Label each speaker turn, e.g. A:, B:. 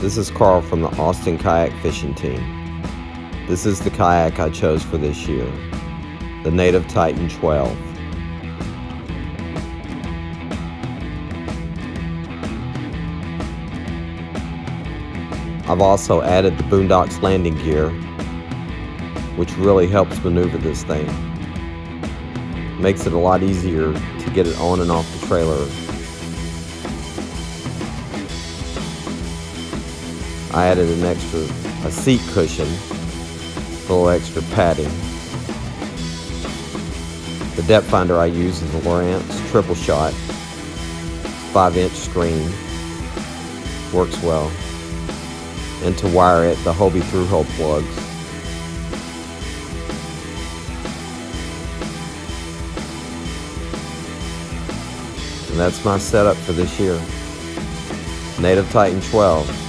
A: This is Carl from the Austin Kayak Fishing Team. This is the kayak I chose for this year, the Native Titan 12. I've also added the Boondocks landing gear, which really helps maneuver this thing. Makes it a lot easier to get it on and off the trailer. I added a seat cushion, a little extra padding. The depth finder I use is a Lowrance triple shot, 5-inch screen, works well. And to wire it, the Hobie through-hole plugs. And that's my setup for this year. Native Titan 12.